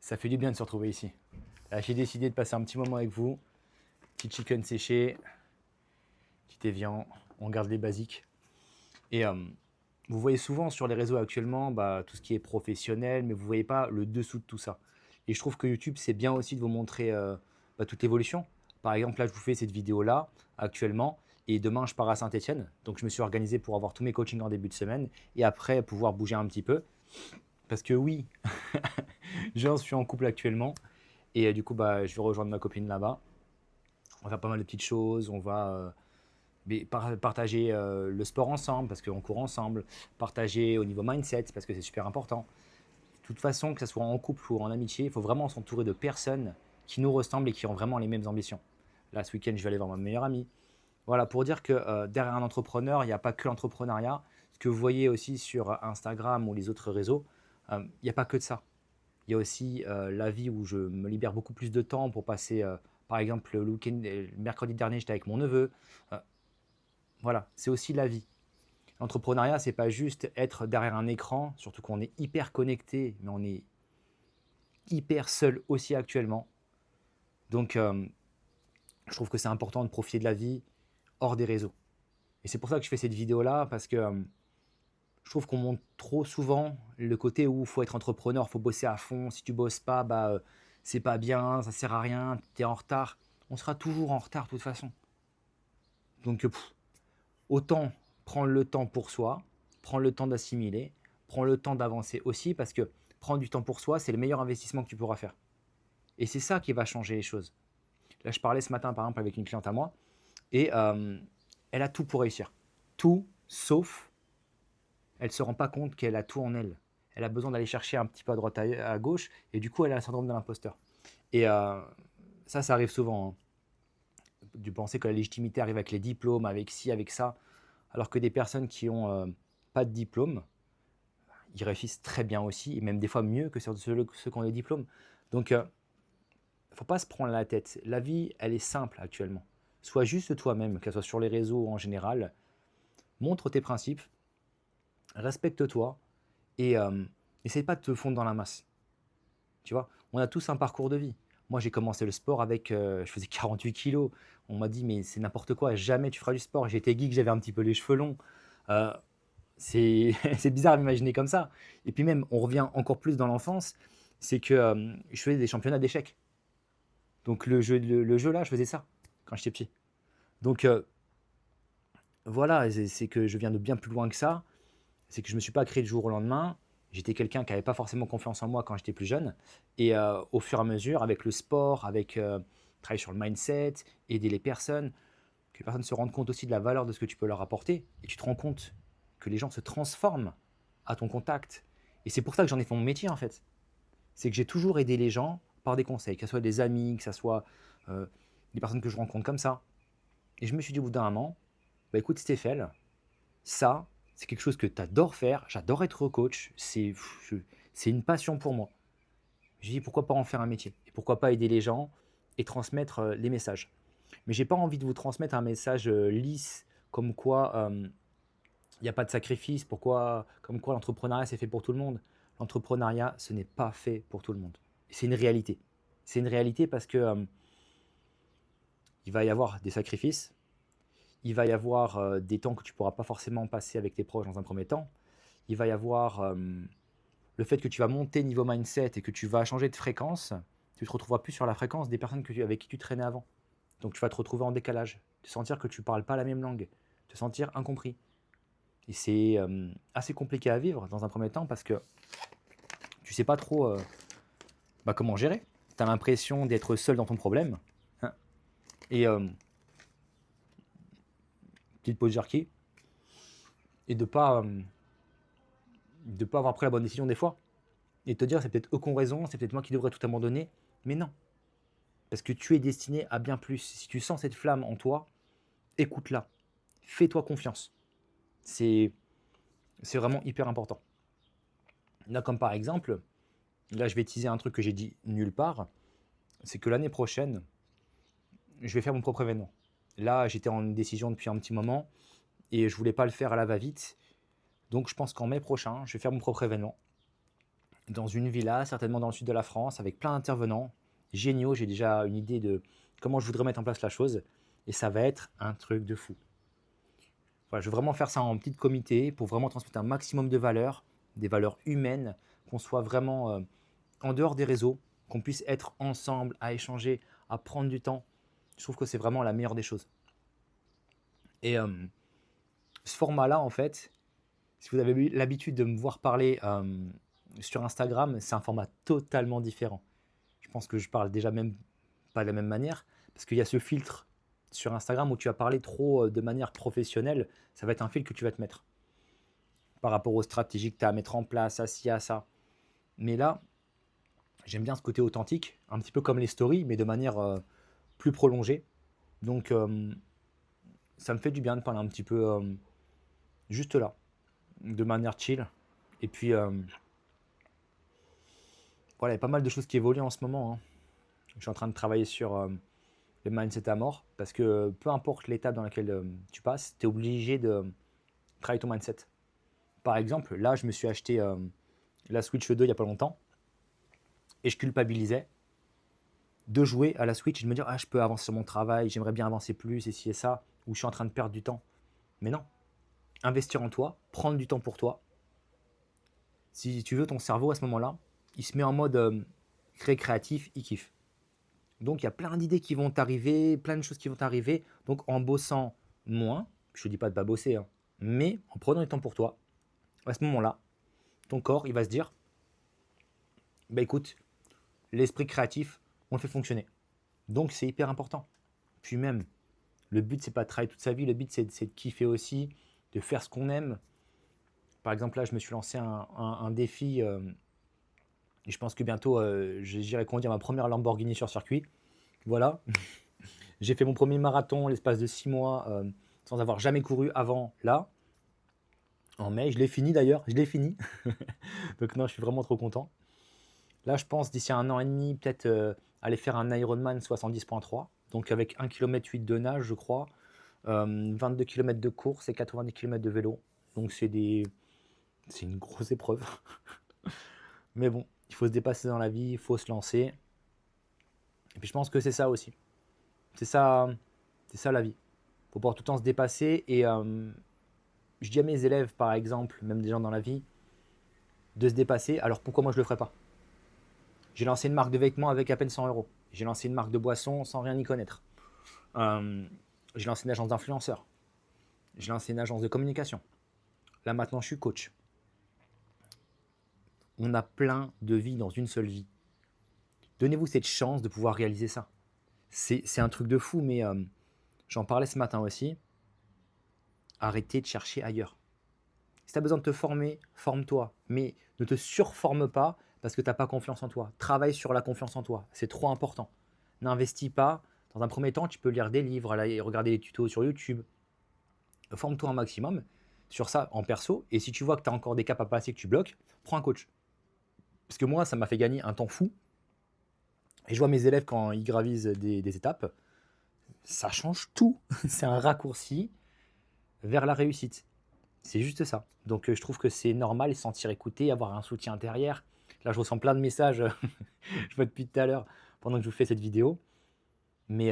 Ça fait du bien de se retrouver ici. Là, j'ai décidé de passer un petit moment avec vous. Petit chicken séché, petit évian, on garde les basiques. Et vous voyez souvent sur les réseaux actuellement tout ce qui est professionnel, mais vous ne voyez pas le dessous de tout ça. Et je trouve que YouTube, c'est bien aussi de vous montrer toute l'évolution. Par exemple, là, je vous fais cette vidéo-là actuellement. Et demain, je pars à Saint-Etienne. Donc, je me suis organisé pour avoir tous mes coachings en début de semaine. Et après, pouvoir bouger un petit peu. Parce que oui, j'en suis en couple actuellement. Et du coup, je vais rejoindre ma copine là-bas. On va faire pas mal de petites choses. On va partager le sport ensemble parce qu'on court ensemble. Partager au niveau mindset parce que c'est super important. De toute façon, que ce soit en couple ou en amitié, il faut vraiment s'entourer de personnes qui nous ressemblent et qui ont vraiment les mêmes ambitions. Là, ce week-end, je vais aller voir ma meilleure amie. Voilà, pour dire que derrière un entrepreneur, il n'y a pas que l'entrepreneuriat. Ce que vous voyez aussi sur Instagram ou les autres réseaux, il n'y a pas que de ça. Il y a aussi la vie où je me libère beaucoup plus de temps pour passer, par exemple, le week-end, le mercredi dernier, j'étais avec mon neveu. Euh, voilà, c'est aussi la vie. L'entrepreneuriat, c'est pas juste être derrière un écran, surtout qu'on est hyper connecté, mais on est hyper seul aussi actuellement. Donc, je trouve que c'est important de profiter de la vie hors des réseaux. Et c'est pour ça que je fais cette vidéo-là, parce que je trouve qu'on montre trop souvent le côté où il faut être entrepreneur, il faut bosser à fond. Si tu bosses pas, c'est pas bien, ça sert à rien, tu es en retard. On sera toujours en retard de toute façon. Donc, autant prendre le temps pour soi, prendre le temps d'assimiler, prendre le temps d'avancer aussi, parce que prendre du temps pour soi, c'est le meilleur investissement que tu pourras faire. Et c'est ça qui va changer les choses. Là, je parlais ce matin, par exemple, avec une cliente à moi, et elle a tout pour réussir. Tout, sauf, elle ne se rend pas compte qu'elle a tout en elle. Elle a besoin d'aller chercher un petit peu à droite, à gauche, et du coup, elle a le syndrome de l'imposteur. Et ça arrive souvent. Hein. De penser que la légitimité arrive avec les diplômes, avec ci, avec ça, alors que des personnes qui n'ont pas de diplôme, ils réussissent très bien aussi, et même des fois mieux que ceux qui ont des diplômes. Donc, il ne faut pas se prendre la tête. La vie, elle est simple actuellement. Sois juste toi-même, que ce soit sur les réseaux ou en général. Montre tes principes, respecte-toi et essaye pas de te fondre dans la masse. Tu vois, on a tous un parcours de vie. Moi, j'ai commencé le sport avec, je faisais 48 kilos. On m'a dit, mais c'est n'importe quoi, jamais tu feras du sport. J'étais geek, j'avais un petit peu les cheveux longs. Euh, c'est c'est bizarre à m'imaginer comme ça. Et puis même, on revient encore plus dans l'enfance, c'est que je faisais des championnats d'échecs. Donc le jeu là, je faisais ça quand j'étais petit. Donc voilà, c'est que je viens de bien plus loin que ça. C'est que je ne me suis pas créé du jour au lendemain. J'étais quelqu'un qui n'avait pas forcément confiance en moi quand j'étais plus jeune. Et au fur et à mesure, avec le sport, avec travailler sur le mindset, aider les personnes, que les personnes se rendent compte aussi de la valeur de ce que tu peux leur apporter. Et tu te rends compte que les gens se transforment à ton contact. Et c'est pour ça que j'en ai fait mon métier en fait. C'est que j'ai toujours aidé les gens par des conseils, que ce soit des amis, que ce soit euh, des personnes que je rencontre comme ça. Et je me suis dit au bout d'un moment, écoute Stéphane, ça, c'est quelque chose que tu adores faire. J'adore être coach. C'est une passion pour moi. Je dis pourquoi pas en faire un métier et pourquoi pas aider les gens et transmettre les messages. Mais j'ai pas envie de vous transmettre un message lisse comme quoi il n'y a pas de sacrifice, comme quoi l'entrepreneuriat c'est fait pour tout le monde. L'entrepreneuriat, ce n'est pas fait pour tout le monde. C'est une réalité. C'est une réalité parce que il va y avoir des sacrifices, il va y avoir des temps que tu ne pourras pas forcément passer avec tes proches dans un premier temps. Il va y avoir le fait que tu vas monter niveau mindset et que tu vas changer de fréquence. Tu ne te retrouveras plus sur la fréquence des personnes avec qui tu traînais avant. Donc tu vas te retrouver en décalage, te sentir que tu ne parles pas la même langue, te sentir incompris. Et c'est assez compliqué à vivre dans un premier temps parce que tu ne sais pas trop comment gérer. Tu as l'impression d'être seul dans ton problème. Hein. Et petite pause jerky. Et de pas avoir pris la bonne décision des fois. Et te dire, c'est peut-être eux qui ont raison, c'est peut-être moi qui devrais tout abandonner. Mais non. Parce que tu es destiné à bien plus. Si tu sens cette flamme en toi, écoute-la. Fais-toi confiance. C'est vraiment hyper important. Là, comme par exemple, là, je vais teaser un truc que j'ai dit nulle part. C'est que l'année prochaine, je vais faire mon propre événement. Là, j'étais en décision depuis un petit moment et je voulais pas le faire à la va-vite. Donc, je pense qu'en mai prochain, je vais faire mon propre événement. dans une villa, certainement dans le sud de la France, avec plein d'intervenants géniaux. J'ai déjà une idée de comment je voudrais mettre en place la chose. Et ça va être un truc de fou. Voilà, je veux vraiment faire ça en petit comité pour vraiment transmettre un maximum de valeurs, des valeurs humaines, qu'on soit vraiment en dehors des réseaux, qu'on puisse être ensemble, à échanger, à prendre du temps. Je trouve que c'est vraiment la meilleure des choses. Et ce format-là, en fait, si vous avez eu l'habitude de me voir parler sur Instagram, c'est un format totalement différent. Je pense que je parle déjà même pas de la même manière, parce qu'il y a ce filtre sur Instagram où tu as parlé trop de manière professionnelle, ça va être un filtre que tu vas te mettre par rapport aux stratégies que tu as à mettre en place, à ci, à ça. Mais là, j'aime bien ce côté authentique, un petit peu comme les stories, mais de manière plus prolongée. Donc, ça me fait du bien de parler un petit peu juste là, de manière chill. Et puis, voilà, il y a pas mal de choses qui évoluent en ce moment, hein. Je suis en train de travailler sur le mindset à mort, parce que peu importe l'étape dans laquelle tu passes, tu es obligé de travailler ton mindset. Par exemple, là, je me suis acheté la Switch 2 il n'y a pas longtemps, et je culpabilisais de jouer à la Switch et de me dire « Ah, je peux avancer sur mon travail, j'aimerais bien avancer plus, et ci et ça, ou je suis en train de perdre du temps. » Mais non, investir en toi, prendre du temps pour toi. Si tu veux, ton cerveau, à ce moment-là, il se met en mode créatif, il kiffe. Donc, il y a plein d'idées qui vont t'arriver, plein de choses qui vont t'arriver. Donc, en bossant moins, je ne te dis pas de ne pas bosser, hein, mais en prenant du temps pour toi, à ce moment-là, ton corps, il va se dire, bah écoute, l'esprit créatif, on le fait fonctionner. Donc, c'est hyper important. Puis même, le but, c'est pas de travailler toute sa vie, le but, c'est de kiffer aussi, de faire ce qu'on aime. Par exemple, là, je me suis lancé un défi, et je pense que bientôt, j'irai conduire ma première Lamborghini sur circuit. Voilà. J'ai fait mon premier marathon l'espace de 6 mois, sans avoir jamais couru avant là, en mai. Je l'ai fini d'ailleurs, je l'ai fini. Donc non, je suis vraiment trop content. Là, je pense d'ici 1 an et demi, peut-être aller faire un Ironman 70.3. Donc avec 1,8 km de nage, je crois, 22 km de course et 90 km de vélo. Donc c'est une grosse épreuve. Mais bon, il faut se dépasser dans la vie, il faut se lancer. Et puis je pense que c'est ça aussi. C'est ça la vie. Il faut pouvoir tout le temps se dépasser. Et je dis à mes élèves, par exemple, même des gens dans la vie, de se dépasser. Alors pourquoi moi je ne le ferais pas? J'ai lancé une marque de vêtements avec à peine 100 euros. J'ai lancé une marque de boissons sans rien y connaître. J'ai lancé une agence d'influenceurs. J'ai lancé une agence de communication. Là maintenant, je suis coach. On a plein de vies dans une seule vie. Donnez-vous cette chance de pouvoir réaliser ça. C'est un truc de fou, mais j'en parlais ce matin aussi. Arrêtez de chercher ailleurs. Si tu as besoin de te former, forme-toi. Mais ne te surforme pas parce que tu n'as pas confiance en toi. Travaille sur la confiance en toi. C'est trop important. N'investis pas. Dans un premier temps, tu peux lire des livres, aller regarder des tutos sur YouTube. Forme-toi un maximum sur ça en perso. Et si tu vois que tu as encore des caps à passer, que tu bloques, prends un coach. Parce que moi, ça m'a fait gagner un temps fou. Et je vois mes élèves quand ils gravisent des étapes. Ça change tout. C'est un raccourci vers la réussite. C'est juste ça. Donc je trouve que c'est normal de se sentir écouté, avoir un soutien derrière. Là, je ressens plein de messages, je vois depuis tout à l'heure, pendant que je vous fais cette vidéo. Mais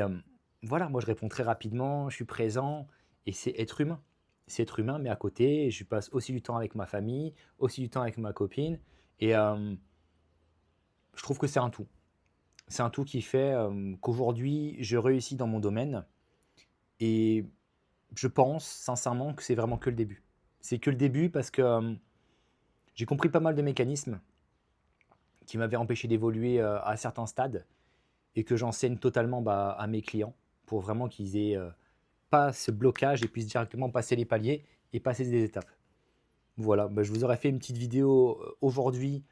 voilà, moi je réponds très rapidement, je suis présent, et c'est être humain. C'est être humain, mais à côté, je passe aussi du temps avec ma famille, aussi du temps avec ma copine. Et je trouve que c'est un tout. C'est un tout qui fait qu'aujourd'hui, je réussis dans mon domaine. Et je pense sincèrement que c'est vraiment que le début. C'est que le début parce que j'ai compris pas mal de mécanismes qui m'avaient empêché d'évoluer à certains stades et que j'enseigne totalement à mes clients pour vraiment qu'ils aient pas ce blocage et puissent directement passer les paliers et passer des étapes. Voilà, je vous aurais fait une petite vidéo aujourd'hui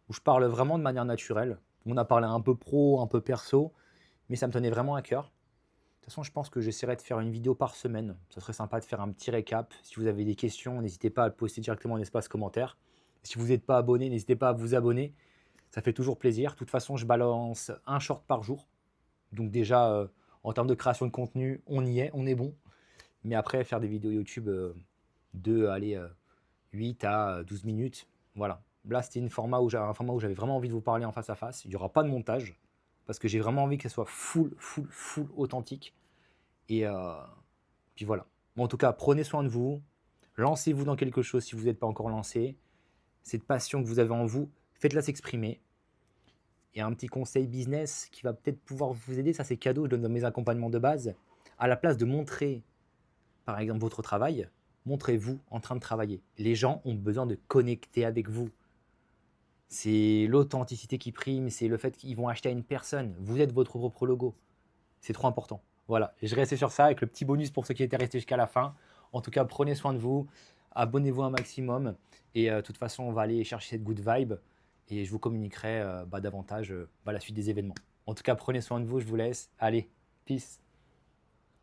où je parle vraiment de manière naturelle. On a parlé un peu pro, un peu perso, mais ça me tenait vraiment à cœur. De toute façon, je pense que j'essaierai de faire une vidéo par semaine. Ça serait sympa de faire un petit récap. Si vous avez des questions, n'hésitez pas à le poster directement en espace commentaire. Si vous n'êtes pas abonné, n'hésitez pas à vous abonner. Ça fait toujours plaisir. De toute façon, je balance un short par jour. Donc déjà, en termes de création de contenu, on y est, on est bon. Mais après, faire des vidéos YouTube de 8 à 12 minutes, voilà. Là, c'était un format où j'avais vraiment envie de vous parler en face à face. Il n'y aura pas de montage parce que j'ai vraiment envie que ce soit full authentique. Et puis voilà. Bon, en tout cas, prenez soin de vous. Lancez-vous dans quelque chose si vous n'êtes pas encore lancé. Cette passion que vous avez en vous, faites-la s'exprimer. Et un petit conseil business qui va peut-être pouvoir vous aider, ça c'est cadeau, je donne dans mes accompagnements de base. À la place de montrer, par exemple, votre travail, montrez-vous en train de travailler. Les gens ont besoin de connecter avec vous. C'est l'authenticité qui prime, c'est le fait qu'ils vont acheter à une personne. Vous êtes votre propre logo. C'est trop important. Voilà, je restais sur ça avec le petit bonus pour ceux qui étaient restés jusqu'à la fin. En tout cas, prenez soin de vous, abonnez-vous un maximum. Et de toute façon, on va aller chercher cette good vibe et je vous communiquerai davantage la suite des événements. En tout cas, prenez soin de vous, je vous laisse. Allez, peace.